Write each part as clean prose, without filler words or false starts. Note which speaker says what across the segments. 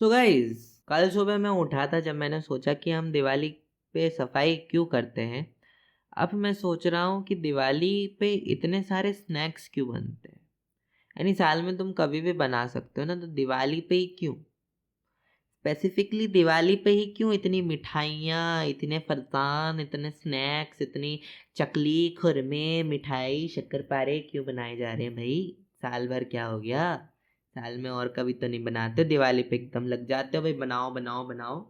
Speaker 1: तो गाइज कल सुबह मैं उठा था जब मैंने सोचा कि हम दिवाली पे सफाई क्यों करते हैं। अब मैं सोच रहा हूँ कि दिवाली पे इतने सारे स्नैक्स क्यों बनते हैं। यानी साल में तुम कभी भी बना सकते हो ना, तो दिवाली पे ही क्यों, स्पेसिफिकली दिवाली पे ही क्यों इतनी मिठाइयाँ, इतने फरसान, इतने स्नैक्स, इतनी चकली, खुरमे, मिठाई, शक्करपारे क्यों बनाए जा रहे हैं भाई। साल भर क्या हो गया, साल में और कभी तो नहीं बनाते, दिवाली पे एकदम लग जाते हो भाई, बनाओ बनाओ बनाओ।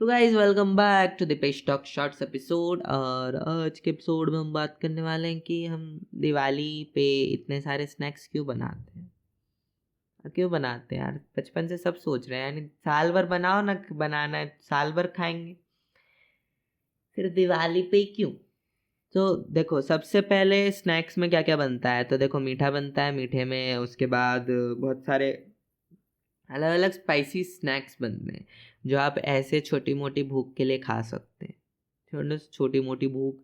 Speaker 1: तो guys welcome back to the page talk shorts episode. और आज के एपिसोड में हम बात करने वाले हैं कि हम दिवाली पे इतने सारे स्नैक्स क्यों बनाते हैं। क्यों बनाते हैं यार, बचपन से सब सोच रहे हैं, यानी साल भर बनाओ ना, बनाना है साल भर खाएंगे, फिर दिवाली पे ही क्यों। तो देखो, सबसे पहले स्नैक्स में क्या क्या बनता है, तो देखो मीठा बनता है, मीठे में उसके बाद बहुत सारे अलग अलग स्पाइसी स्नैक्स बनते हैं जो आप ऐसे छोटी मोटी भूख के लिए खा सकते हैं। छोटी मोटी भूख,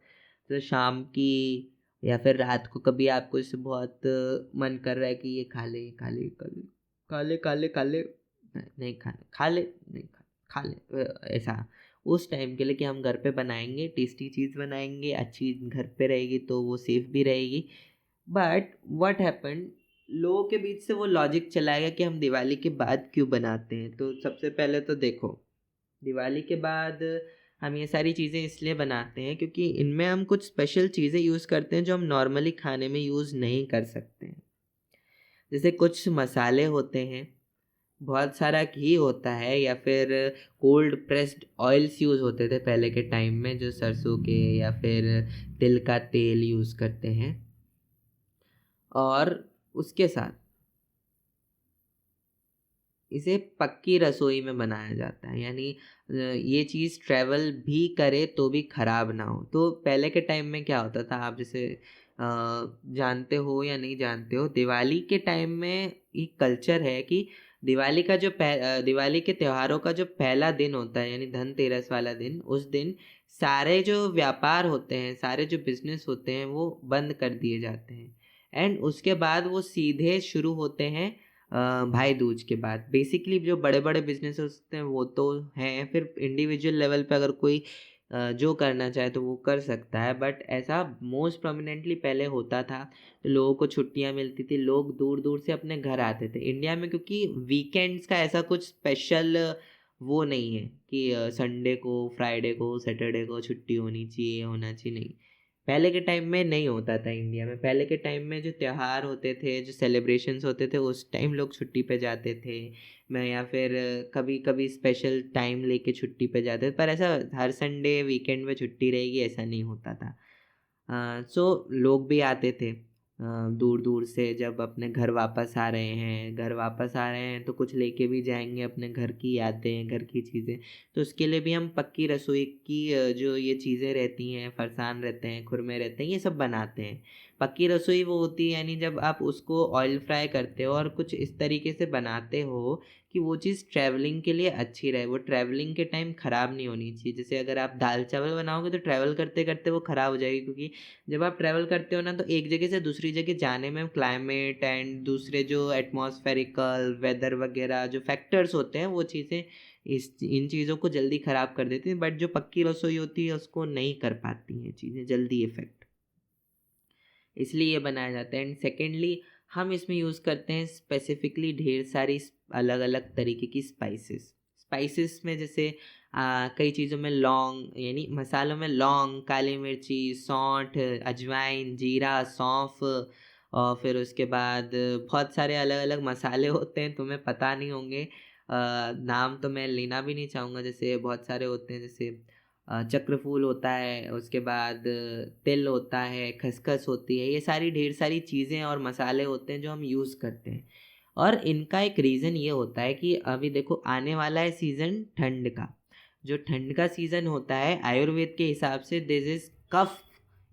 Speaker 1: तो शाम की या फिर रात को कभी आपको इससे बहुत मन कर रहा है कि ये खा ले, खा ले, खा ले, खा ले, खा ले, खा ले, नहीं खाना, खा ले, नहीं खा ले, ऐसा उस टाइम के लिए कि हम घर पे बनाएंगे, टेस्टी चीज़ बनाएंगे, अच्छी घर पे रहेगी तो वो सेफ भी रहेगी। बट व्हाट हैपन, लोगों के बीच से वो लॉजिक चला गया कि हम दिवाली के बाद क्यों बनाते हैं। तो सबसे पहले तो देखो, दिवाली के बाद हम ये सारी चीज़ें इसलिए बनाते हैं क्योंकि इनमें हम कुछ स्पेशल चीज़ें यूज़ करते हैं जो हम नॉर्मली खाने में यूज़ नहीं कर सकते हैं। जैसे कुछ मसाले होते हैं, बहुत सारा घी होता है, या फिर कोल्ड प्रेस्ड ऑयल्स यूज़ होते थे पहले के टाइम में, जो सरसों के या फिर तिल का तेल यूज़ करते हैं। और उसके साथ इसे पक्की रसोई में बनाया जाता है, यानी ये चीज़ ट्रैवल भी करे तो भी ख़राब ना हो। तो पहले के टाइम में क्या होता था, आप जैसे जानते हो या नहीं जानते हो, दिवाली के टाइम में एक कल्चर है कि दिवाली के त्योहारों का जो पहला दिन होता है, यानी धनतेरस वाला दिन, उस दिन सारे जो व्यापार होते हैं, सारे जो बिजनेस होते हैं वो बंद कर दिए जाते हैं। एंड उसके बाद वो सीधे शुरू होते हैं भाई दूज के बाद। बेसिकली जो बड़े बड़े बिजनेस होते हैं वो तो हैं, फिर इंडिविजुअल लेवल पे अगर कोई जो करना चाहे तो वो कर सकता है, बट ऐसा मोस्ट प्रोमिनेंटली पहले होता था। तो लोगों को छुट्टियां मिलती थी, लोग दूर दूर से अपने घर आते थे इंडिया में, क्योंकि वीकेंड्स का ऐसा कुछ स्पेशल वो नहीं है कि संडे को, फ्राइडे को, सैटरडे को छुट्टी होनी चाहिए, होना चाहिए, नहीं। पहले के टाइम में नहीं होता था इंडिया में। पहले के टाइम में जो त्योहार होते थे, जो सेलिब्रेशंस होते थे, उस टाइम लोग छुट्टी पे जाते थे। मैं या फिर कभी कभी स्पेशल टाइम लेके छुट्टी पे जाते थे, पर ऐसा हर संडे वीकेंड में छुट्टी रहेगी ऐसा नहीं होता था। सो लोग भी आते थे दूर दूर से, जब अपने घर वापस आ रहे हैं, तो कुछ लेके भी जाएंगे, अपने घर की यादें, घर की चीज़ें। तो उसके लिए भी हम पक्की रसोई की जो ये चीज़ें रहती हैं, फरसान रहते हैं, खुरमे रहते हैं, ये सब बनाते हैं। पक्की रसोई वो होती है, यानी जब आप उसको ऑयल फ्राई करते हो और कुछ इस तरीके से बनाते हो कि वो चीज़ ट्रैवलिंग के लिए अच्छी रहे, वो ट्रैवलिंग के टाइम ख़राब नहीं होनी चाहिए। जैसे अगर आप दाल चावल बनाओगे तो ट्रैवल करते करते वो ख़राब हो जाएगी, क्योंकि जब आप ट्रैवल करते हो ना, तो एक जगह से दूसरी जगह जाने में क्लाइमेट एंड दूसरे जो एटमॉस्फेरिकल वेदर वगैरह जो फैक्टर्स होते हैं, वो चीज़ें इन चीज़ों को जल्दी ख़राब कर देती हैं। बट जो पक्की रसोई होती है उसको नहीं कर पाती हैं चीज़ें जल्दी इफ़ेक्ट, इसलिए ये बनाया जाता है। एंड सेकेंडली, हम इसमें यूज़ करते हैं स्पेसिफिकली ढेर सारी अलग अलग तरीके की स्पाइसेस में जैसे कई चीज़ों में लौंग, यानी मसालों में लौंग, काली मिर्ची, सौंठ, अजवाइन, जीरा, सौंफ, और फिर उसके बाद बहुत सारे अलग अलग मसाले होते हैं, तुम्हें पता नहीं होंगे। नाम तो मैं लेना भी नहीं चाहूँगा, जैसे बहुत सारे होते हैं, जैसे चक्रफूल होता है, उसके बाद तिल होता है, खसखस होती है, ये सारी ढेर सारी चीज़ें और मसाले होते हैं जो हम यूज़ करते हैं। और इनका एक रीज़न ये होता है कि अभी देखो आने वाला है सीज़न ठंड का। जो ठंड का सीज़न होता है, आयुर्वेद के हिसाब से दिस इज़ कफ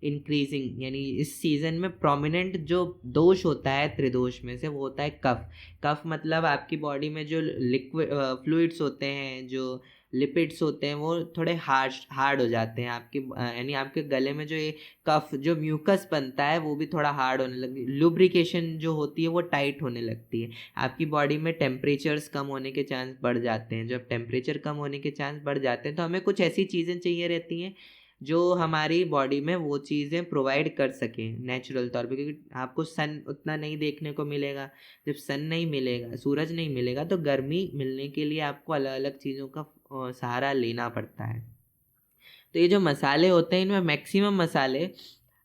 Speaker 1: इंक्रीजिंग, यानी इस सीज़न में प्रोमिनेंट जो दोष होता है त्रिदोष में से, वो होता है कफ। कफ मतलब आपकी बॉडी में जो लिक्विड फ्लूइड्स होते हैं, जो लिपिड्स होते हैं, वो थोड़े हार्ड हो जाते हैं आपके, यानी आपके गले में जो ये कफ जो म्यूकस बनता है वो भी थोड़ा हार्ड होने लगती है, लुब्रिकेशन जो होती है वो टाइट होने लगती है। आपकी बॉडी में टेम्परेचर्स कम होने के चांस बढ़ जाते हैं। जब टेम्परेचर कम होने के चांस बढ़ जाते हैं तो हमें कुछ ऐसी चीज़ें चाहिए रहती हैं जो हमारी बॉडी में वो चीज़ें प्रोवाइड कर सकें नेचुरल तौर पे, क्योंकि आपको सन उतना नहीं देखने को मिलेगा। जब सन नहीं मिलेगा, सूरज नहीं मिलेगा, तो गर्मी मिलने के लिए आपको अलग अलग चीज़ों का सहारा लेना पड़ता है। तो ये जो मसाले होते हैं, इनमें मैक्सिमम मसाले,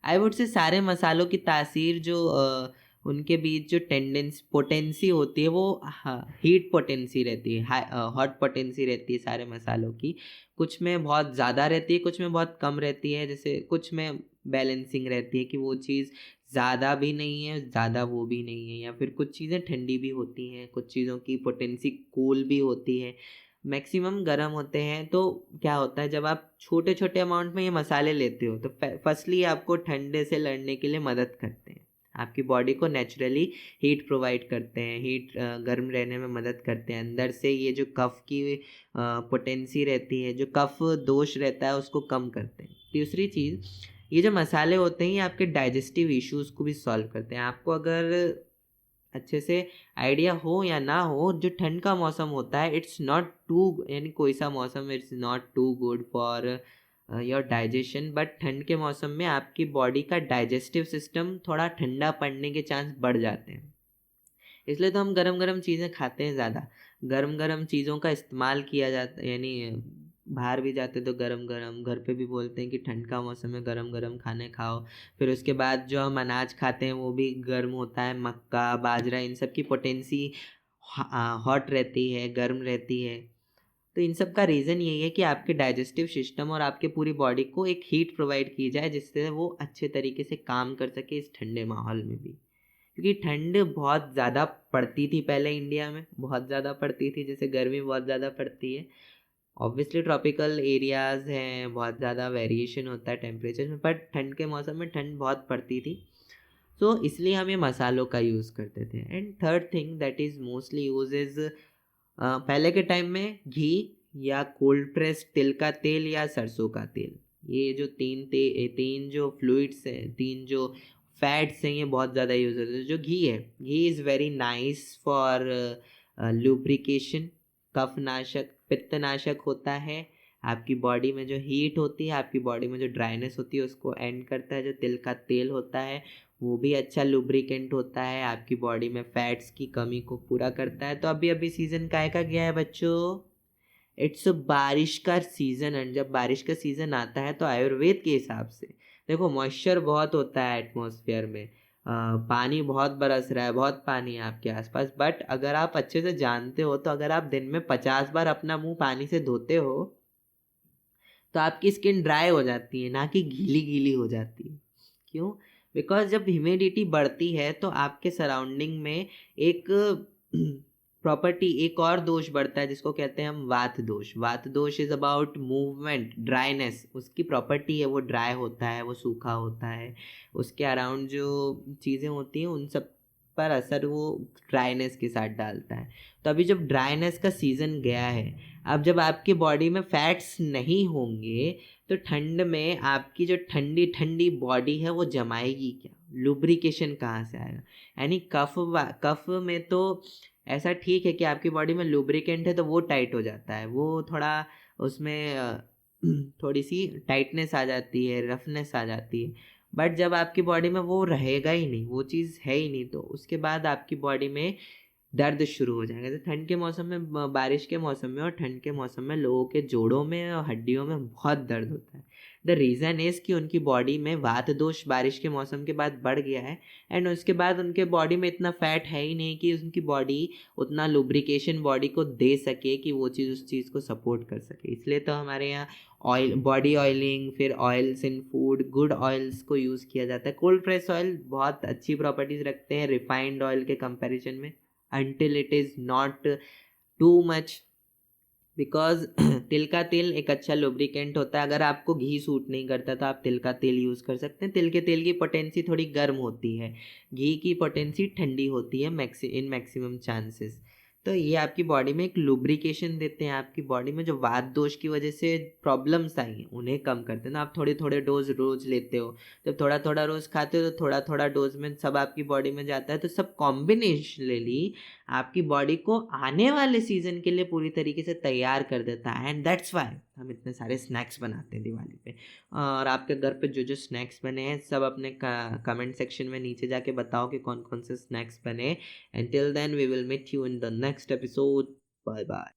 Speaker 1: आई वुड से सारे मसालों की तासीर जो उनके बीच जो पोटेंसी होती है वो हीट पोटेंसी रहती है, हॉट पोटेंसी रहती है सारे मसालों की। कुछ में बहुत ज़्यादा रहती है, कुछ में बहुत कम रहती है। जैसे कुछ में बैलेंसिंग रहती है कि वो चीज़ ज़्यादा भी नहीं है, ज़्यादा वो भी नहीं है, या फिर कुछ चीज़ें ठंडी भी होती हैं, कुछ चीज़ों की पोटेंसी कूल भी होती है, मैक्सिमम गर्म होते हैं। तो क्या होता है, जब आप छोटे छोटे अमाउंट में ये मसाले लेते हो तो फर्स्टली आपको ठंडे से लड़ने के लिए मदद करते हैं, आपकी बॉडी को नेचुरली हीट प्रोवाइड करते हैं, हीट गर्म रहने में मदद करते हैं। अंदर से ये जो कफ की पोटेंसी रहती है, जो कफ दोष रहता है, उसको कम करते हैं। दूसरी चीज़, ये जो मसाले होते हैं ये आपके डाइजेस्टिव इश्यूज़ को भी सॉल्व करते हैं। आपको अगर अच्छे से आइडिया हो या ना हो, जो ठंड का मौसम होता है, इट्स नॉट टू, यानी कोई सा मौसम it's not too good for your digestion, but ठंड के मौसम में आपकी बॉडी का डाइजेस्टिव सिस्टम थोड़ा ठंडा पड़ने के चांस बढ़ जाते हैं। इसलिए तो हम गरम गरम चीज़ें खाते हैं ज़्यादा, गरम गरम चीज़ों का इस्तेमाल किया जाता है, यानी बाहर भी जाते तो गरम गरम, घर पे भी बोलते हैं कि ठंड का मौसम है, गरम गरम खाने खाओ। फिर उसके बाद जो हम अनाज खाते हैं वो भी गर्म होता है, मक्का, बाजरा, इन सब की पोटेंसी हॉट रहती है, गर्म रहती है। तो इन सब का रीज़न यही है कि आपके डाइजेस्टिव सिस्टम और आपके पूरी बॉडी को एक हीट प्रोवाइड की जाए, जिससे वो अच्छे तरीके से काम कर सके इस ठंडे माहौल में भी। क्योंकि ठंड बहुत ज़्यादा पड़ती थी पहले इंडिया में, बहुत ज़्यादा पड़ती थी, जैसे गर्मी बहुत ज़्यादा पड़ती है। ऑब्वियसली ट्रॉपिकल एरियाज़ हैं, बहुत ज़्यादा वेरिएशन होता है टेम्परेचर में, बट ठंड के मौसम में ठंड बहुत पड़ती थी। सो इसलिए हम ये मसालों का यूज़ करते थे। And third thing that is mostly use is, पहले के टाइम में घी या कोल्ड प्रेस तिल का तेल या सरसों का तेल, ये जो तीन जो फ्लूइड्स हैं, तीन जो फैट्स हैं, ये बहुत ज़्यादा यूज़ होते हैं। जो घी है, ghee is very nice for lubrication, कफनाशक, पित्तनाशक होता है। आपकी बॉडी में जो हीट होती है, आपकी बॉडी में जो ड्राइनेस होती है, उसको एंड करता है। जो तिल का तेल होता है वो भी अच्छा लुब्रिकेंट होता है, आपकी बॉडी में फैट्स की कमी को पूरा करता है। तो अभी अभी सीज़न काहे का गया है बच्चों, इट्स बारिश का सीज़न। एंड जब बारिश का सीज़न आता है तो आयुर्वेद के हिसाब से देखो, मॉइस्चर बहुत होता है एटमॉस्फेयर में, पानी बहुत बरस रहा है, बहुत पानी है आपके आसपास, बट अगर आप अच्छे से जानते हो तो अगर आप दिन में 50 बार अपना मुंह पानी से धोते हो तो आपकी स्किन ड्राई हो जाती है, ना कि गीली गीली हो जाती है। क्यों? बिकॉज जब ह्यूमिडिटी बढ़ती है तो आपके सराउंडिंग में एक प्रॉपर्टी, एक और दोष बढ़ता है जिसको कहते हैं हम वात दोष। वात दोष इज़ अबाउट मूवमेंट, ड्राइनेस, उसकी प्रॉपर्टी है, वो ड्राई होता है, वो सूखा होता है, उसके अराउंड जो चीज़ें होती हैं उन सब पर असर वो ड्राइनेस के साथ डालता है। तो अभी जब ड्राइनेस का सीज़न गया है, अब जब आपकी बॉडी में फैट्स नहीं होंगे तो ठंड में आपकी जो ठंडी ठंडी बॉडी है वो जमाएगी क्या, लुब्रिकेशन कहाँ से आएगा? यानी कफ में तो ऐसा ठीक है कि आपकी बॉडी में लुब्रिकेंट है तो वो टाइट हो जाता है, वो थोड़ा उसमें थोड़ी सी टाइटनेस आ जाती है, रफनेस आ जाती है। बट जब आपकी बॉडी में वो रहेगा ही नहीं, वो चीज़ है ही नहीं, तो उसके बाद आपकी बॉडी में दर्द शुरू हो जाएगा। तो ठंड के मौसम में, बारिश के मौसम में और ठंड के मौसम में लोगों के जोड़ों में और हड्डियों में बहुत दर्द होता है। द रीज़न इज़ कि उनकी बॉडी में वात दोष बारिश के मौसम के बाद बढ़ गया है, एंड उसके बाद उनके बॉडी में इतना फैट है ही नहीं कि उनकी बॉडी उतना लुब्रिकेशन बॉडी को दे सके कि वो चीज़ उस चीज़ को सपोर्ट कर सके। इसलिए तो हमारे यहाँ ऑयल, बॉडी ऑयलिंग, फिर ऑयल्स इन फूड, गुड ऑयल्स को यूज़ किया जाता है। कोल्ड प्रेस ऑयल बहुत अच्छी प्रॉपर्टीज़ रखते हैं रिफाइंड ऑयल के कंपैरिजन में, until it is not too much because तिल का तेल एक अच्छा लुब्रिकेंट होता है। अगर आपको घी सूट नहीं करता तो आप तिल का तेल यूज़ कर सकते हैं। तिल के तेल की पोटेंसी थोड़ी गर्म होती है, घी की पोटेंसी ठंडी होती है इन मैक्सिमम चांसेस। तो ये आपकी बॉडी में एक लुब्रिकेशन देते हैं, आपकी बॉडी में जो वात दोष की वजह से प्रॉब्लम्स आई हैं उन्हें कम करते हैं ना। आप थोड़े-थोड़े डोज़ रोज़ लेते हो, जब थोड़ा-थोड़ा रोज़ खाते हो तो थोड़ा-थोड़ा डोज़ में सब आपकी बॉडी में जाता है, तो सब कॉम्बिनेशनली आपकी बॉडी को आने वाले सीज़न के लिए पूरी तरीके से तैयार कर देता है। एंड दैट्स व्हाई हम इतने सारे स्नैक्स बनाते हैं दिवाली पे। और आपके घर पे जो जो स्नैक्स बने हैं सब अपने कमेंट सेक्शन में नीचे जाके बताओ कि कौन कौन से स्नैक्स बने। And till then we will meet you in the next episode. Bye bye.